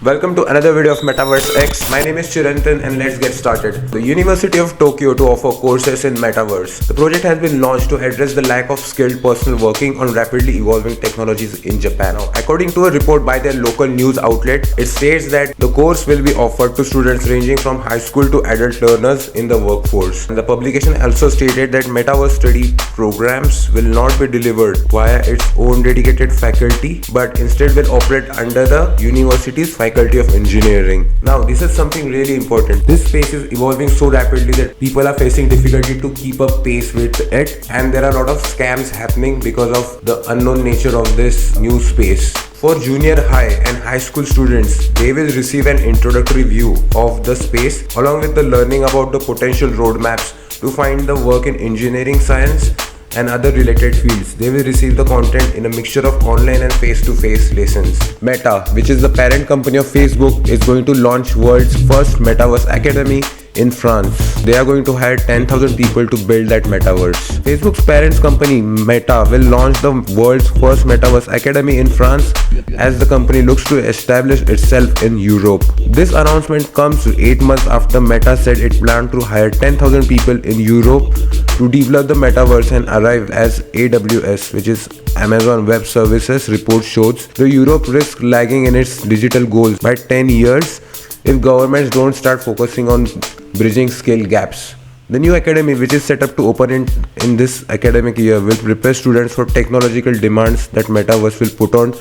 Welcome to another video of Metaverse X. My name is Chirantan and let's get started. The University of Tokyo to offer courses in Metaverse. The project has been launched to address the lack of skilled personnel working on rapidly evolving technologies in Japan. Now, according to a report by their local news outlet, it states that the course will be offered to students ranging from high school to adult learners in the workforce. And the publication also stated that Metaverse study programs will not be delivered via its own dedicated faculty, but instead will operate under the university's Faculty of Engineering. Now, this is something really important. This space is evolving so rapidly that people are facing difficulty to keep up pace with it, and there are a lot of scams happening because of the unknown nature of this new space. For junior high and high school students, they will receive an introductory view of the space along with the learning about the potential roadmaps to find the work in engineering science and other related fields. They will receive the content in a mixture of online and face-to-face lessons. Meta, which is the parent company of Facebook, is going to launch world's first Metaverse Academy in France. They are going to hire 10,000 people to build that metaverse. Facebook's parent company Meta will launch the world's first Metaverse Academy in France as the company looks to establish itself in Europe. This announcement comes 8 months after Meta said it planned to hire 10,000 people in Europe to develop the metaverse and arrive as AWS, which is Amazon Web Services, report shows. The Europe risks lagging in its digital goals by 10 years if governments don't start focusing on bridging skill gaps. The new academy, which is set up to open in this academic year, will prepare students for technological demands that Metaverse will put on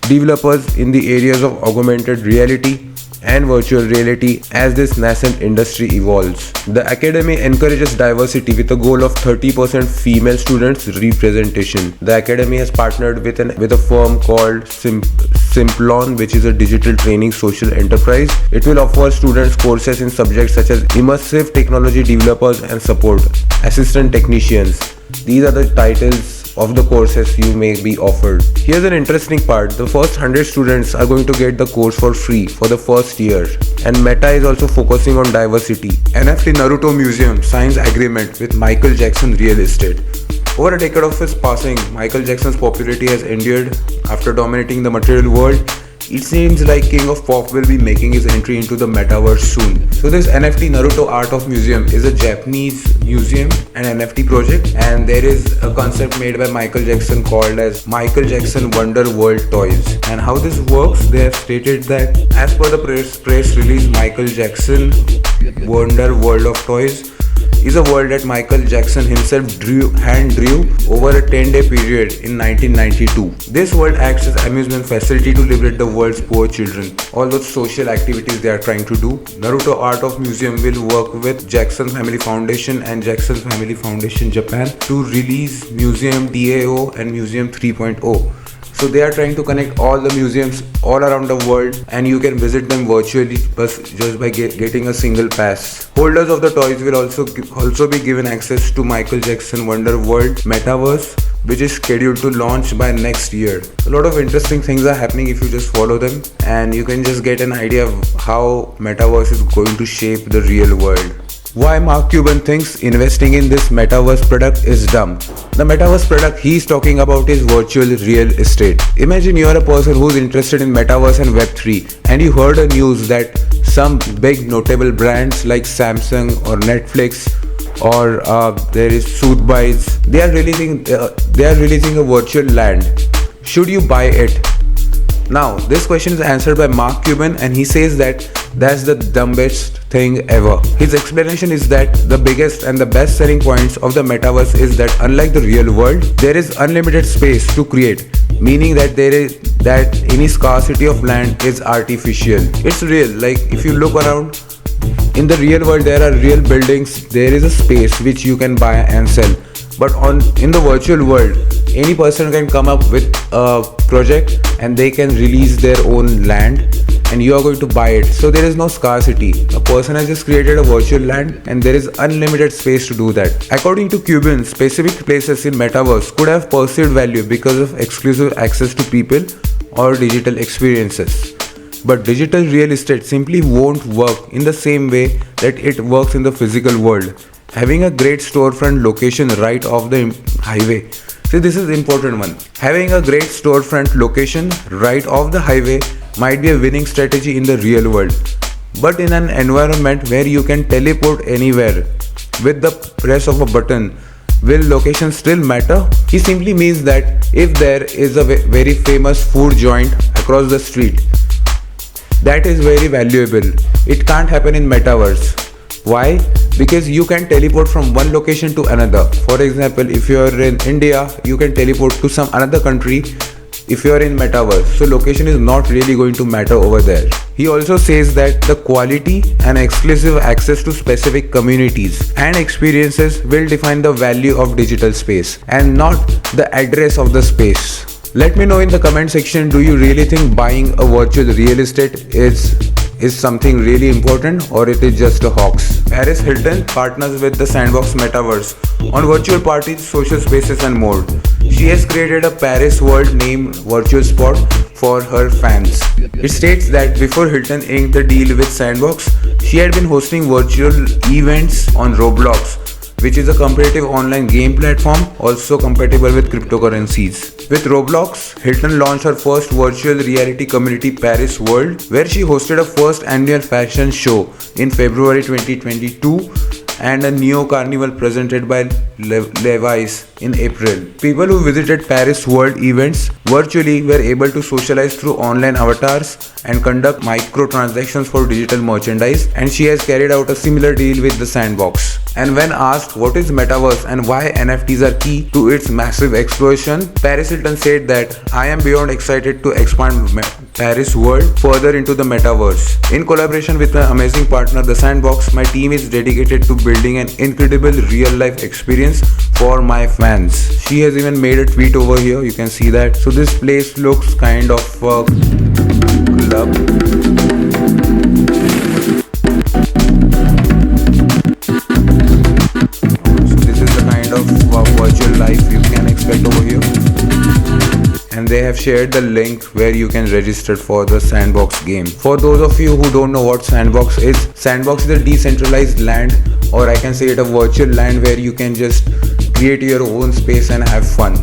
developers in the areas of augmented reality and virtual reality as this nascent industry evolves. The academy encourages diversity with a goal of 30% female students representation. The academy has partnered with a firm called Simplon, which is a digital training social enterprise. It will offer students courses in subjects such as immersive technology developers and support assistant technicians. These are the titles of the courses you may be offered. Here's an interesting part. The first 100 students are going to get the course for free for the first year. And Meta is also focusing on diversity. NFT Naruto Museum signs agreement with Michael Jackson Real Estate. Over a decade of his passing, Michael Jackson's popularity has endured after dominating the material world. It seems like King of Pop will be making his entry into the metaverse soon. So this NFT Naruto Art of Museum is a Japanese museum and NFT project, and there is a concept made by Michael Jackson called as Michael Jackson Wonder World Toys. And how this works, they have stated that as per the press release, Michael Jackson Wonder World of Toys is a world that Michael Jackson himself hand drew over a 10-day period in 1992. This world acts as amusement facility to liberate the world's poor children. All those social activities they are trying to do. Naruto Art of Museum will work with Jackson Family Foundation and Jackson Family Foundation Japan to release Museum DAO and Museum 3.0. So they are trying to connect all the museums all around the world, and you can visit them virtually just by getting a single pass. Holders of the toys will also be given access to Michael Jackson Wonder World Metaverse, which is scheduled to launch by next year. A lot of interesting things are happening if you just follow them, and you can just get an idea of how Metaverse is going to shape the real world. Why Mark Cuban thinks investing in this metaverse product is dumb. The metaverse product he's talking about is virtual real estate. Imagine you're a person who's interested in metaverse and web3, and you heard a news that some big notable brands like Samsung or Netflix or there is Soothbys, they are releasing a virtual land. Should you buy it? Now, this question is answered by Mark Cuban, and he says that that's the dumbest thing ever. His explanation is that the biggest and the best selling points of the metaverse is that unlike the real world, there is unlimited space to create, meaning that any scarcity of land is artificial. It's real. Like if you look around, in the real world there are real buildings, there is a space which you can buy and sell. But in the virtual world, any person can come up with a project and they can release their own land and you are going to buy it. So there is no scarcity. A person has just created a virtual land and there is unlimited space to do that. According to Cuban, specific places in Metaverse could have perceived value because of exclusive access to people or digital experiences. But digital real estate simply won't work in the same way that it works in the physical world. Having a great storefront location right off the highway. See, this is important one. Having a great storefront location right off the highway might be a winning strategy in the real world. But in an environment where you can teleport anywhere with the press of a button, will location still matter? He simply means that if there is a very famous food joint across the street, that is very valuable. It can't happen in Metaverse. Why? Because you can teleport from one location to another. For example, if you are in India, you can teleport to some another country if you are in Metaverse. So location is not really going to matter over there. He also says that the quality and exclusive access to specific communities and experiences will define the value of digital space and not the address of the space. Let me know in the comment section, do you really think buying a virtual real estate is something really important, or it is just a hoax? Paris Hilton partners with the Sandbox Metaverse on virtual parties, social spaces and more. She has created a Paris world named virtual spot for her fans. It states that before Hilton inked the deal with Sandbox, she had been hosting virtual events on Roblox, which is a competitive online game platform also compatible with cryptocurrencies. With Roblox, Hilton launched her first virtual reality community, Paris World, where she hosted a first annual fashion show in February 2022 and a Neo Carnival presented by Levi's in April. People who visited Paris World events virtually were able to socialize through online avatars and conduct microtransactions for digital merchandise, and she has carried out a similar deal with the Sandbox. And when asked what is Metaverse and why NFTs are key to its massive explosion, Paris Hilton said that I am beyond excited to expand Paris World further into the Metaverse. In collaboration with my amazing partner, the Sandbox, my team is dedicated to building an incredible real-life experience for my fans. She has even made a tweet over here, you can see that. So this place looks kind of a club. Virtual life you can expect over here, and they have shared the link where you can register for the Sandbox game. For those of you who don't know what Sandbox is a decentralized land, or I can say it a virtual land where you can just create your own space and have fun.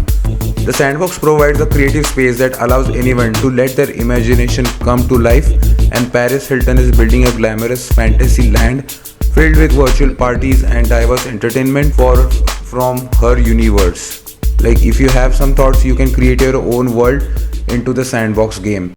The Sandbox provides a creative space that allows anyone to let their imagination come to life, and Paris Hilton is building a glamorous fantasy land filled with virtual parties and diverse entertainment from her universe. Like if you have some thoughts, you can create your own world into the Sandbox game.